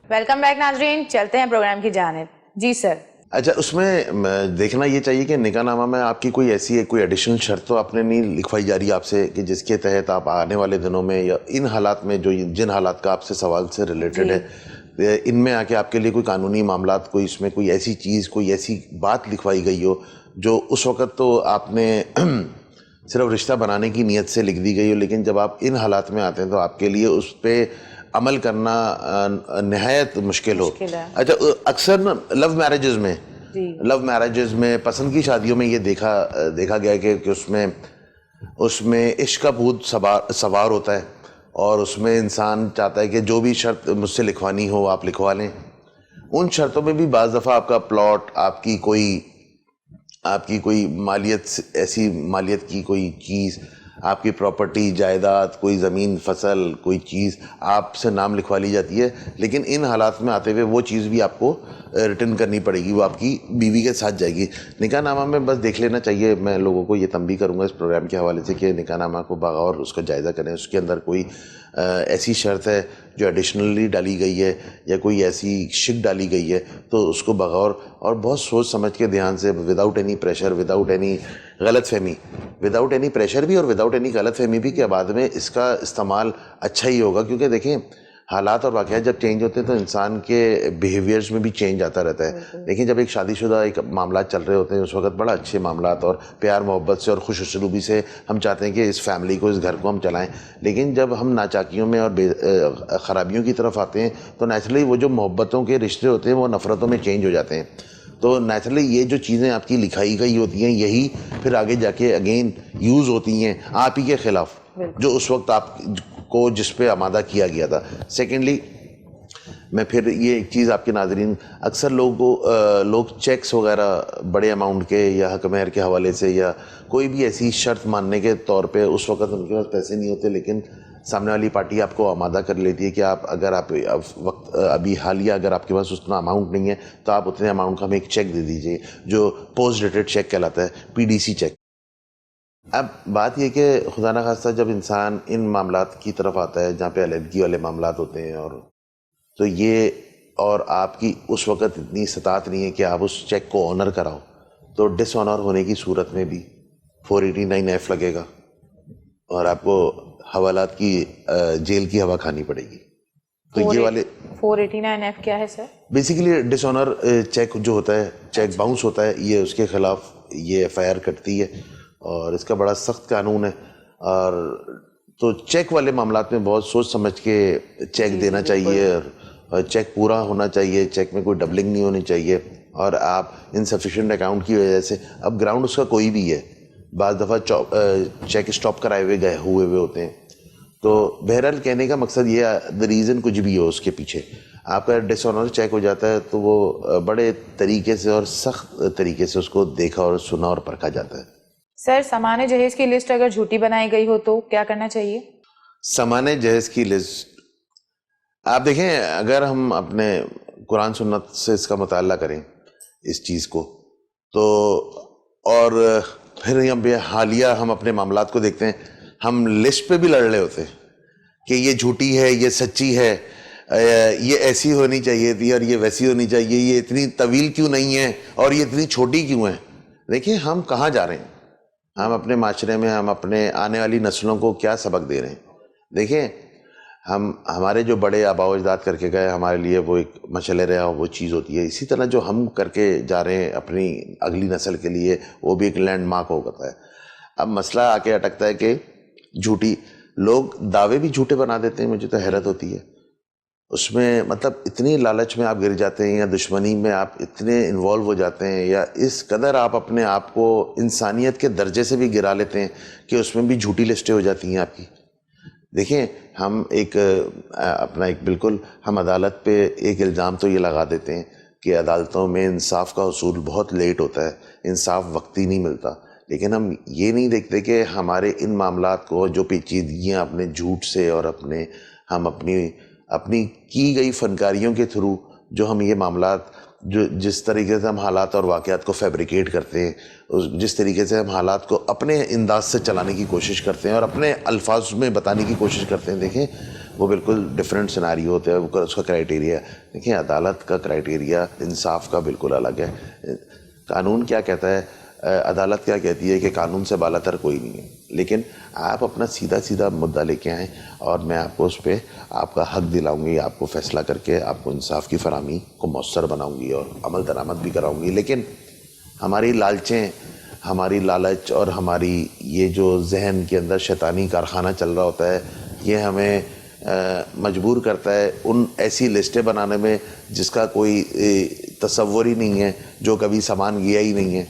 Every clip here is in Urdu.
ویلکم بیک ناظرین، چلتے ہیں پروگرام کی جانب. جی سر. اچھا، اس میں دیکھنا یہ چاہیے کہ نکاح نامہ میں آپ کی کوئی ایسی کوئی ایڈیشنل شرط تو آپ نے نہیں لکھوائی جا رہی آپ سے کہ جس کے تحت آپ آنے والے دنوں میں یا ان حالات میں جو جن حالات کا آپ سے سوال سے ریلیٹڈ ہے ان میں آ کے آپ کے لیے کوئی قانونی معاملات کوئی اس میں کوئی ایسی چیز کوئی ایسی بات لکھوائی گئی ہو جو اس وقت تو آپ نے صرف رشتہ بنانے کی نیت سے لکھ دی گئی ہو، لیکن جب آپ ان حالات میں آتے ہیں تو آپ کے لیے اس پہ عمل کرنا نہایت مشکل ہو. اچھا، اکثر نا لو میرجز میں پسند کی شادیوں میں یہ دیکھا گیا کہ اس میں عشق کا بھوت سوار ہوتا ہے اور اس میں انسان چاہتا ہے کہ جو بھی شرط مجھ سے لکھوانی ہو آپ لکھوا لیں. ان شرطوں میں بھی بعض دفعہ آپ کا پلاٹ، آپ کی کوئی مالیت، ایسی مالیت کی کوئی چیز، آپ کی پراپرٹی، جائیداد، کوئی زمین فصل، کوئی چیز آپ سے نام لکھوا لی جاتی ہے، لیکن ان حالات میں آتے ہوئے وہ چیز بھی آپ کو ریٹرن کرنی پڑے گی، وہ آپ کی بیوی کے ساتھ جائے گی. نکاح نامہ میں بس دیکھ لینا چاہیے. میں لوگوں کو یہ تنبیہ کروں گا اس پروگرام کے حوالے سے کہ نکاح نامہ کو بغور اس کا جائزہ کریں. اس کے اندر کوئی ایسی شرط ہے جو ایڈیشنلی ڈالی گئی ہے یا کوئی ایسی شک ڈالی گئی ہے تو اس کو بغور اور بہت سوچ سمجھ کے دھیان سے، without any pressure, without any غلط فہمی، وداؤٹ اینی پریشر بھی اور وداؤٹ اینی غلط فہمی بھی کہ بعد میں اس کا استعمال اچھا ہی ہوگا. کیونکہ دیکھیں، حالات اور واقعات جب چینج ہوتے ہیں تو انسان کے بیہیویئرز میں بھی چینج آتا رہتا ہے. لیکن جب ایک شادی شدہ معاملات چل رہے ہوتے ہیں اس وقت بڑا اچھے معاملات اور پیار محبت سے اور خوش اسلوبی سے ہم چاہتے ہیں کہ اس فیملی کو، اس گھر کو ہم چلائیں. لیکن جب ہم ناچاکیوں میں اور خرابیوں کی طرف آتے ہیں تو نیچرلی وہ جو محبتوں کے رشتے ہوتے ہیں وہ نفرتوں میں چینج ہو جاتے ہیں. تو نیچرلی یہ جو چیزیں آپ کی لکھائی گئی ہوتی ہیں یہی پھر آگے جا کے اگین یوز ہوتی ہیں آپ ہی کے خلاف، جو اس وقت آپ کو جس پہ آمادہ کیا گیا تھا. سیکنڈلی، میں پھر یہ ایک چیز آپ کے ناظرین، اکثر لوگ چیکس وغیرہ بڑے اماؤنٹ کے یا حق مہر کے حوالے سے یا کوئی بھی ایسی شرط ماننے کے طور پہ، اس وقت ان کے پاس پیسے نہیں ہوتے لیکن سامنے والی پارٹی آپ کو آمادہ کر لیتی ہے کہ اگر آپ ابھی حالیہ اگر آپ کے پاس اتنا اماؤنٹ نہیں ہے تو آپ اتنے اماؤنٹ کا ہمیں ایک چیک دے دیجیے، جو پوسٹ ڈیٹڈ چیک کہلاتا ہے، PDC چیک. اب بات یہ کہ خدا نخواستہ جب انسان ان معاملات کی طرف آتا ہے جہاں پہ علیحدگی والے معاملات ہوتے ہیں اور آپ کی اس وقت اتنی استطاعت نہیں ہے کہ آپ اس چیک کو آنر کراؤ، تو ڈس آنر ہونے کی صورت میں بھی 489F لگے گا اور آپ کو حوالات کی جیل کی ہوا کھانی پڑے گی. تو یہ والے 489F کیا ہے سر؟ بیسیکلی ڈس آنر چیک جو ہوتا ہے، چیک باؤنس ہوتا ہے، یہ اس کے خلاف یہ FIR کٹتی ہے اور اس کا بڑا سخت قانون ہے. اور تو چیک والے معاملات میں بہت سوچ سمجھ کے چیک دینا چاہیے اور چیک پورا ہونا چاہیے، چیک میں کوئی ڈبلنگ نہیں ہونی چاہیے. اور آپ انسفیشینٹ اکاؤنٹ کی وجہ سے، اب گراؤنڈ اس کا کوئی بھی ہے، بعض دفعہ چیک اسٹاپ کرائے ہوئے ہوتے ہیں. تو بہرحال کہنے کا مقصد یہ ہے، ریزن کچھ بھی ہو اس کے پیچھے، آپ کا ڈس آنر چیک ہو جاتا ہے تو وہ بڑے طریقے سے اور سخت طریقے سے اس کو دیکھا اور سنا اور پرکھا جاتا ہے. سر، سامان جہیز کی لسٹ اگر جھوٹی بنائی گئی ہو تو کیا کرنا چاہیے؟ سامان جہیز کی لسٹ آپ دیکھیں، اگر ہم اپنے قرآن سنت سے اس کا مطالعہ کریں اس چیز کو تو، اور پھر حالیہ ہم اپنے معاملات کو دیکھتے ہیں، ہم لسٹ پہ بھی لڑ رہے ہوتے ہیں کہ یہ جھوٹی ہے، یہ سچی ہے، یہ ایسی ہونی چاہیے تھی اور یہ ویسی ہونی چاہیے، یہ اتنی طویل کیوں نہیں ہے اور یہ اتنی چھوٹی کیوں ہے. دیکھیں ہم کہاں جا رہے ہیں، ہم اپنے معاشرے میں، ہم اپنے آنے والی نسلوں کو کیا سبق دے رہے ہیں. دیکھیں ہمارے جو بڑے آباء و اجداد کر کے گئے، ہمارے لیے وہ ایک مشعل رہا، وہ چیز ہوتی ہے. اسی طرح جو ہم کر کے جا رہے ہیں اپنی اگلی نسل کے لیے، وہ بھی ایک لینڈ مارک ہوتا ہے. اب مسئلہ آ کے اٹکتا ہے کہ جھوٹی لوگ دعوے بھی جھوٹے بنا دیتے ہیں. مجھے تو حیرت ہوتی ہے اس میں، مطلب اتنی لالچ میں آپ گر جاتے ہیں یا دشمنی میں آپ اتنے انوالو ہو جاتے ہیں یا اس قدر آپ اپنے آپ کو انسانیت کے درجے سے بھی گرا لیتے ہیں کہ اس میں بھی جھوٹی لسٹیں ہو جاتی ہیں آپ کی. دیکھیں ہم بالکل ہم عدالت پہ ایک الزام تو یہ لگا دیتے ہیں کہ عدالتوں میں انصاف کا حصول بہت لیٹ ہوتا ہے، انصاف وقتی نہیں ملتا. لیکن ہم یہ نہیں دیکھتے کہ ہمارے ان معاملات کو جو پیچیدگیاں اپنے جھوٹ سے اور ہم اپنی کی گئی فنکاریوں کے تھرو جو ہم یہ معاملات، جس طریقے سے ہم حالات اور واقعات کو فیبریکیٹ کرتے ہیں، جس طریقے سے ہم حالات کو اپنے انداز سے چلانے کی کوشش کرتے ہیں اور اپنے الفاظ میں بتانے کی کوشش کرتے ہیں. دیکھیں وہ بالکل ڈفرینٹ سیناریو ہوتے ہیں, وہ اس کا کرائٹیریا. دیکھیں عدالت کا کرائٹیریا انصاف کا بالکل الگ ہے. قانون کیا کہتا ہے, عدالت کیا کہتی ہے کہ قانون سے بالا تر کوئی نہیں ہے, لیکن آپ اپنا سیدھا سیدھا مدعا لے کے آئیں اور میں آپ کو اس پہ آپ کا حق دلاؤں گی, آپ کو فیصلہ کر کے آپ کو انصاف کی فراہمی کو مؤثر بناؤں گی اور عمل درآمد بھی کراؤں گی. لیکن ہماری لالچیں, ہماری لالچ اور ہماری یہ جو ذہن کے اندر شیطانی کارخانہ چل رہا ہوتا ہے, یہ ہمیں مجبور کرتا ہے ان ایسی لسٹیں بنانے میں جس کا کوئی تصور ہی نہیں ہے, جو کبھی سامان گیا ہی نہیں ہے.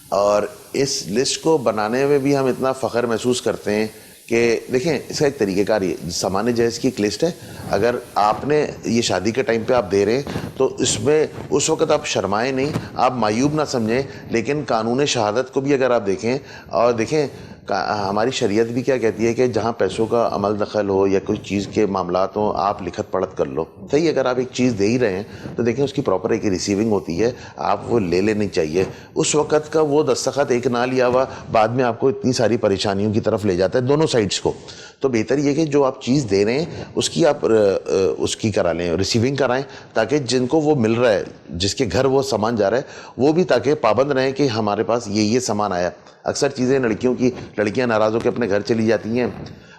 اور اس لسٹ کو بنانے میں بھی ہم اتنا فخر محسوس کرتے ہیں کہ دیکھیں اس کا ایک طریقہ کار یہ سامان جہیز کی ایک لسٹ ہے. اگر آپ نے یہ شادی کے ٹائم پہ آپ دے رہے ہیں تو اس میں اس وقت آپ شرمائیں نہیں, آپ معیوب نہ سمجھیں, لیکن قانون شہادت کو بھی اگر آپ دیکھیں اور دیکھیں ہماری شریعت بھی کیا کہتی ہے کہ جہاں پیسوں کا عمل دخل ہو یا کوئی چیز کے معاملات ہوں آپ لکھت پڑھت کر لو. صحیح, اگر آپ ایک چیز دے ہی رہے ہیں تو دیکھیں اس کی پراپر ایک ریسیونگ ہوتی ہے, آپ وہ لے لینی چاہیے. اس وقت کا وہ دستخط ایک نہ لیا ہوا بعد میں آپ کو اتنی ساری پریشانیوں کی طرف لے جاتا ہے دونوں سائڈس کو. تو بہتر یہ کہ جو آپ چیز دے رہے ہیں اس کی آپ اس کی کرا لیں, ریسیونگ کرائیں, تاکہ جن کو وہ مل رہا ہے, جس کے گھر وہ سامان جا رہا ہے, وہ بھی تاکہ پابند رہیں کہ ہمارے پاس یہ سامان آیا. اکثر چیزیں لڑکیاں ناراض ہو کے اپنے گھر چلی جاتی ہیں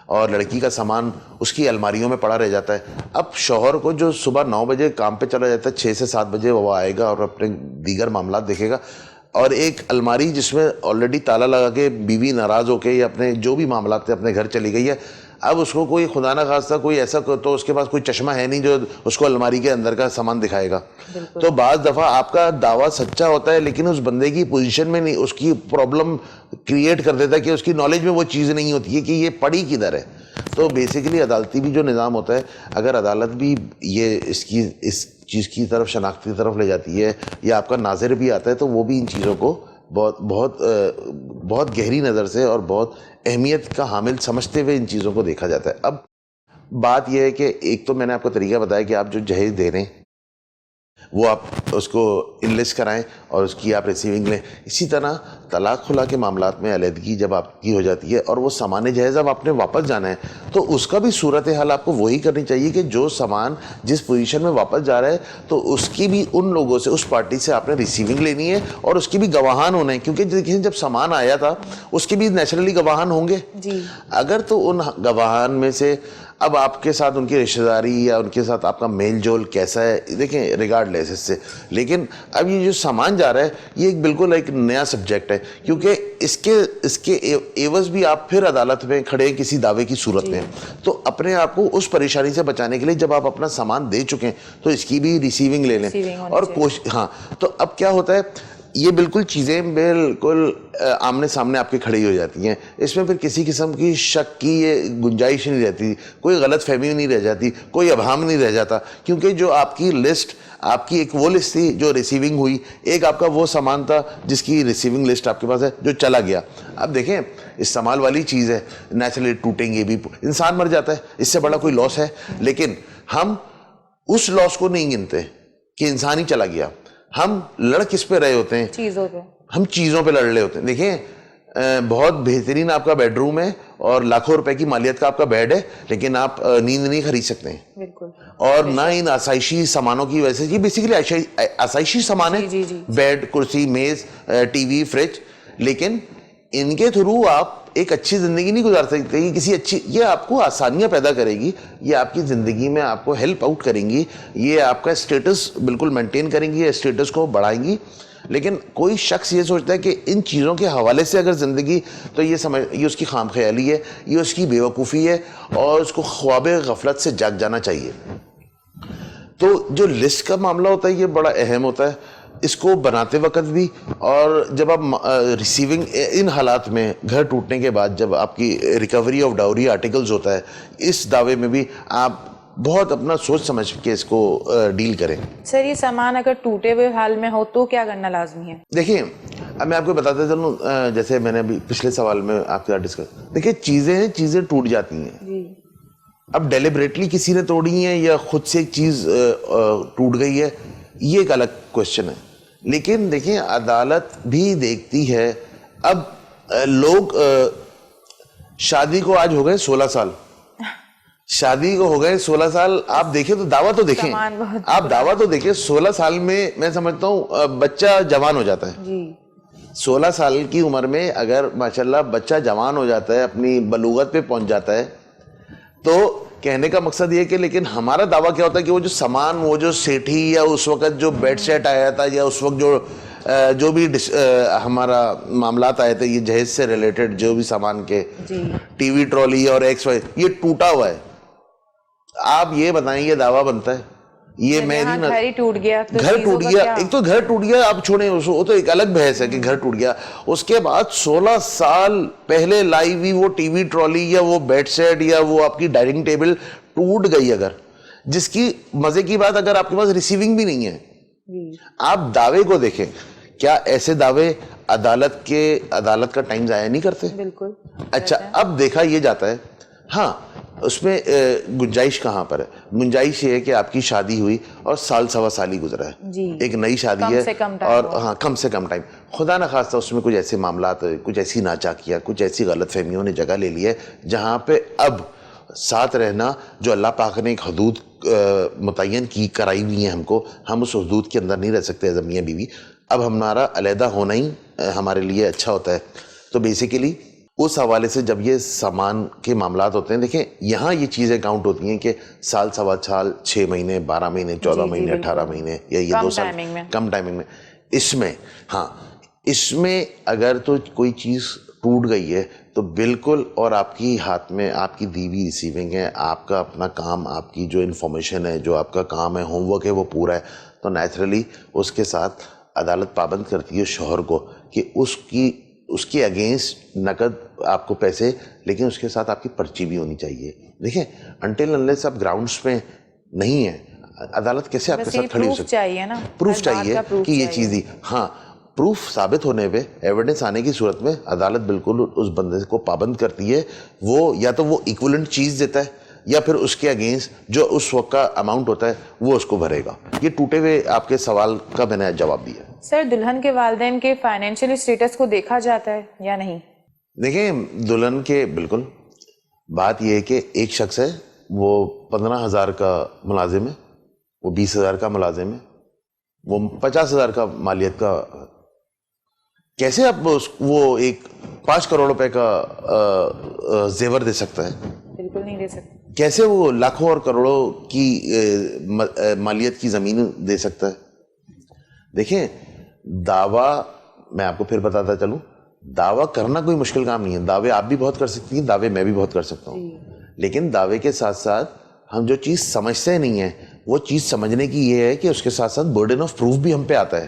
اور لڑکی کا سامان اس کی الماریوں میں پڑا رہ جاتا ہے. اب شوہر کو جو صبح 9 بجے کام پہ چلا جاتا ہے, 6 سے 7 بجے وہ آئے گا اور اپنے دیگر معاملات دیکھے گا, اور ایک الماری جس میں آلریڈی تالا لگا کے بیوی ناراض ہو کے یا اپنے جو بھی معاملات تھے اپنے گھر چلی گئی ہے. اب اس کو کوئی خدا نہ خواستہ کوئی ایسا تو اس کے پاس کوئی چشمہ ہے نہیں جو اس کو الماری کے اندر کا سامان دکھائے گا. تو بعض دفعہ آپ کا دعویٰ سچا ہوتا ہے لیکن اس بندے کی پوزیشن میں نہیں, اس کی پرابلم کریٹ کر دیتا ہے کہ اس کی نالج میں وہ چیز نہیں ہوتی ہے کہ یہ پڑی کدھر ہے. تو بیسیکلی عدالتی بھی جو نظام ہوتا ہے, اگر عدالت بھی یہ اس چیز کی طرف شناخت کی طرف لے جاتی ہے یا آپ کا ناظر بھی آتا ہے تو وہ بھی ان چیزوں کو بہت گہری نظر سے اور بہت اہمیت کا حامل سمجھتے ہوئے ان چیزوں کو دیکھا جاتا ہے. اب بات یہ ہے کہ ایک تو میں نے آپ کو طریقہ بتایا کہ آپ جو جہیز دے رہے ہیں وہ آپ اس کو انلسٹ کرائیں اور اس کی آپ ریسیونگ لیں. اسی طرح طلاق خلا کے معاملات میں علیحدگی جب آپ کی ہو جاتی ہے اور وہ سامان جہیز اب آپ نے واپس جانا ہے تو اس کا بھی صورتحال آپ کو وہی کرنی چاہیے کہ جو سامان جس پوزیشن میں واپس جا رہا ہے تو اس کی بھی ان لوگوں سے, اس پارٹی سے آپ نے ریسیونگ لینی ہے اور اس کی بھی گواہان ہونا ہے, کیونکہ دیکھیں جب سامان آیا تھا اس کے بھی نیچرلی گواہان ہوں گے. اگر تو ان گواہان میں سے اب آپ کے ساتھ ان کی رشتہ داری یا ان کے ساتھ آپ کا میل جول کیسا ہے, دیکھیں ریگارڈ لیس اس سے, لیکن اب یہ جو سامان جا رہا ہے یہ ایک بالکل ایک نیا سبجیکٹ ہے, کیونکہ اس کے ایوز بھی آپ پھر عدالت میں کھڑے کسی دعوے کی صورت میں. تو اپنے آپ کو اس پریشانی سے بچانے کے لیے جب آپ اپنا سامان دے چکے ہیں تو اس کی بھی ریسیونگ لے لیں. اور ہاں, تو اب کیا ہوتا ہے یہ بالکل چیزیں بالکل آمنے سامنے آپ کے کھڑی ہو جاتی ہیں. اس میں پھر کسی قسم کی شک کی یہ گنجائش نہیں رہتی, کوئی غلط فہمی نہیں رہ جاتی, کوئی ابہام نہیں رہ جاتا, کیونکہ جو آپ کی لسٹ, آپ کی ایک وہ لسٹ تھی جو ریسیونگ ہوئی, ایک آپ کا وہ سامان تھا جس کی ریسیونگ لسٹ آپ کے پاس ہے جو چلا گیا. اب دیکھیں استعمال والی چیز ہے, نیچرلی ٹوٹیں گے بھی, انسان مر جاتا ہے, اس سے بڑا کوئی لاس ہے, لیکن ہم اس لاس کو نہیں گنتے کہ انسان ہی چلا گیا. ہم لڑ کس پہ رہے ہوتے ہیں, چیزوں پہ, ہم چیزوں پہ لڑ رہے ہوتے ہیں. دیکھیں بہت بہترین آپ کا بیڈ روم ہے اور لاکھوں روپے کی مالیت کا آپ کا بیڈ ہے, لیکن آپ نیند نہیں خرید سکتے ہیں. بالکل. اور نہ ان آسائشی سامانوں کی وجہ سے, یہ بیسیکلی آسائشی سامان ہے, بیڈ, کرسی, میز, ٹی وی, فریج, لیکن ان کے تھرو آپ ایک اچھی زندگی نہیں گزار سکتے. یہ آپ کو آسانیاں پیدا کرے گی, یہ آپ کی زندگی میں آپ کو ہیلپ آؤٹ کریں گی, یہ آپ کا اسٹیٹس بالکل مینٹین کریں گی, اسٹیٹس کو بڑھائیں گی. لیکن کوئی شخص یہ سوچتا ہے کہ ان چیزوں کے حوالے سے اگر زندگی, تو یہ اس کی خام خیالی ہے, یہ اس کی بے وقوفی ہے اور اس کو خواب غفلت سے جاگ جانا چاہیے. تو جو لسٹ کا معاملہ ہوتا ہے یہ بڑا اہم ہوتا ہے, اس کو بناتے وقت بھی, اور جب آپ ریسیونگ ان حالات میں گھر ٹوٹنے کے بعد جب آپ کی ریکوری آف ڈاوری آرٹیکلز ہوتا ہے, اس دعوے میں بھی آپ بہت اپنا سوچ سمجھ کے اس کو ڈیل کریں. سر یہ سامان اگر ٹوٹے ہوئے حال میں ہو تو کیا کرنا لازمی ہے؟ دیکھیں اب میں آپ کو بتاتا چلوں, جیسے میں نے ابھی پچھلے سوال میں آپ کے ساتھ ڈسکس, دیکھیں چیزیں ٹوٹ جاتی ہیں. اب ڈیلیبریٹلی کسی نے توڑی ہیں یا خود سے ایک چیز ٹوٹ گئی ہے, یہ ایک الگ کوشچن ہے. لیکن دیکھیں عدالت بھی دیکھتی ہے, اب لوگ شادی کو آج ہو گئے 16 سال, شادی کو ہو گئے 16 سال, آپ دیکھیں تو دعویٰ تو دیکھیں, آپ دعویٰ تو دیکھیں. 16 سال میں سمجھتا ہوں بچہ جوان ہو جاتا ہے. جی 16 سال کی عمر میں اگر ماشاءاللہ بچہ جوان ہو جاتا ہے, اپنی بلوغت پہ پہنچ جاتا ہے, تو کہنے کا مقصد یہ کہ لیکن ہمارا دعویٰ کیا ہوتا ہے کہ وہ جو سامان, وہ جو سیٹھی یا اس وقت جو بیڈ سیٹ آیا تھا یا اس وقت جو بھی ہمارا معاملات آئے تھے یہ جہیز سے ریلیٹڈ, جو بھی سامان کے ٹی وی ٹرالی اور ایکس وائی, یہ ٹوٹا ہوا ہے. آپ یہ بتائیں یہ دعویٰ بنتا ہے؟ یہ میری گھر ہی ٹوٹ گیا, گھر ٹوٹ گیا, ایک تو گھر ٹوٹ گیا, آپ چھوڑیں وہ تو ایک الگ بحث ہے کہ گھر ٹوٹ گیا. اس کے بعد 16 سال پہلے لائی ہوئی وہ ٹی وی ٹرالی یا وہ بیڈ سیٹ یا وہ آپ کی ڈائننگ ٹیبل ٹوٹ گئی اگر, جس کی مزے کی بات اگر آپ کے پاس ریسیونگ بھی نہیں ہے, آپ دعوے کو دیکھیں. کیا ایسے دعوے عدالت کا ٹائم ضائع نہیں کرتے؟ بالکل. اچھا اب دیکھا یہ جاتا ہے, ہاں اس میں گنجائش کہاں پر ہے؟ گنجائش یہ ہے کہ آپ کی شادی ہوئی اور سال سوا سال ہی گزرا ہے, ایک نئی شادی ہے اور ہاں کم سے کم ٹائم, خدا نخواستہ اس میں کچھ ایسے معاملات, کچھ ایسی ناچاکیاں, کچھ ایسی غلط فہمیوں نے جگہ لے لی ہے جہاں پہ اب ساتھ رہنا جو اللہ پاک نے ایک حدود متعین کی کرائی ہوئی ہیں ہم کو, ہم اس حدود کے اندر نہیں رہ سکتے ایز میاں بیوی. اب ہمارا علیحدہ ہونا ہی ہمارے لیے اچھا ہوتا ہے. تو بیسیکلی اس حوالے سے جب یہ سامان کے معاملات ہوتے ہیں, دیکھیں یہاں یہ چیزیں کاؤنٹ ہوتی ہیں کہ سال سوا سال, 6 مہینے, 12 مہینے, 14 مہینے, 18 مہینے یا یہ 2 سال کم ٹائمنگ میں. اس میں ہاں اس میں اگر تو کوئی چیز ٹوٹ گئی ہے تو بالکل, اور آپ کی ہاتھ میں آپ کی دی ہوئی ریسیونگ ہے, آپ کا اپنا کام, آپ کی جو انفارمیشن ہے, جو آپ کا کام ہے, ہوم ورک ہے, وہ پورا ہے, تو نیچرلی اس کے ساتھ عدالت پابند کرتی ہے شوہر کو کہ اس کے اگینسٹ نقد آپ کو پیسے, لیکن اس کے ساتھ آپ کی پرچی بھی ہونی چاہیے. دیکھیں انٹل انلیس آپ گراؤنڈس پہ نہیں ہے, عدالت کیسے آپ کے ساتھ کھڑی ہو سکتی ہے؟ پروف چاہیے کہ یہ چیز دی. ہاں پروف ثابت ہونے پہ, ایویڈنس آنے کی صورت میں عدالت بالکل اس بندے کو پابند کرتی ہے. وہ یا تو وہ ایکولنٹ چیز دیتا ہے یا پھر اس کے اگینسٹ جو اس وقت کا اماؤنٹ ہوتا ہے وہ اس کو بھرے گا. یہ ٹوٹے ہوئے آپ کے سوال کا میں نے جواب دیا. سر دلہن کے والدین کے فائنینشیل اسٹیٹس کو دیکھا جاتا ہے یا نہیں؟ دیکھیں دلہن کے بالکل, بات یہ ہے کہ ایک شخص ہے وہ 15,000 کا ملازم ہے, وہ 20,000 کا ملازم ہے, وہ 50,000 کا مالیت کا, کیسے آپ وہ ایک 5 کروڑ روپے کا زیور دے سکتا ہے؟ بالکل نہیں دے سکتا. کیسے وہ لاکھوں اور کروڑوں کی مالیت کی زمین دے سکتا ہے؟ دیکھیں دعویٰ, میں آپ کو پھر بتاتا چلوں, دعویٰ کرنا کوئی مشکل کام نہیں ہے. دعوے آپ بھی بہت کر سکتی ہیں, دعوے میں بھی بہت کر سکتا ہوں, لیکن دعوے کے ساتھ ساتھ ہم جو چیز سمجھتے نہیں ہیں وہ چیز سمجھنے کی یہ ہے کہ اس کے ساتھ ساتھ برڈن آف پروف بھی ہم پہ آتا ہے.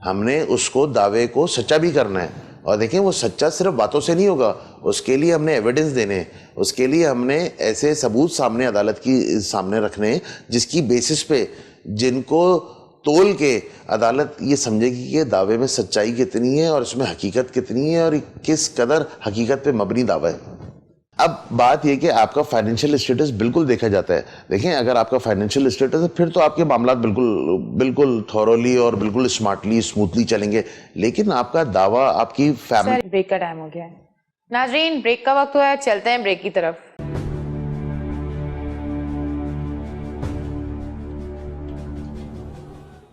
ہم نے اس کو دعوے کو سچا بھی کرنا ہے, اور دیکھیں وہ سچا صرف باتوں سے نہیں ہوگا, اس کے لیے ہم نے ایویڈنس دینے, اس کے لیے ہم نے ایسے ثبوت سامنے عدالت کی سامنے رکھنے جس کی بیسس پہ, جن کو تول کے عدالت یہ سمجھے گی کہ دعوے میں سچائی کتنی ہے اور اس میں حقیقت کتنی ہے اور کس قدر حقیقت پہ مبنی دعویٰ ہے. اب بات یہ کہ آپ کا فائنینشیل اسٹیٹس بالکل دیکھا جاتا ہے. دیکھیں اگر آپ کا فائنینشیل اسٹیٹس ہے پھر تو آپ کے معاملات بالکل تھورولی اور بالکل اسمارٹلی اسموتھلی چلیں گے, لیکن آپ کا دعویٰ آپ کی فیملی. بریک کا ٹائم ہو گیا ہے. ناظرین بریک کا وقت ہوا ہے, چلتے ہیں بریک کی طرف.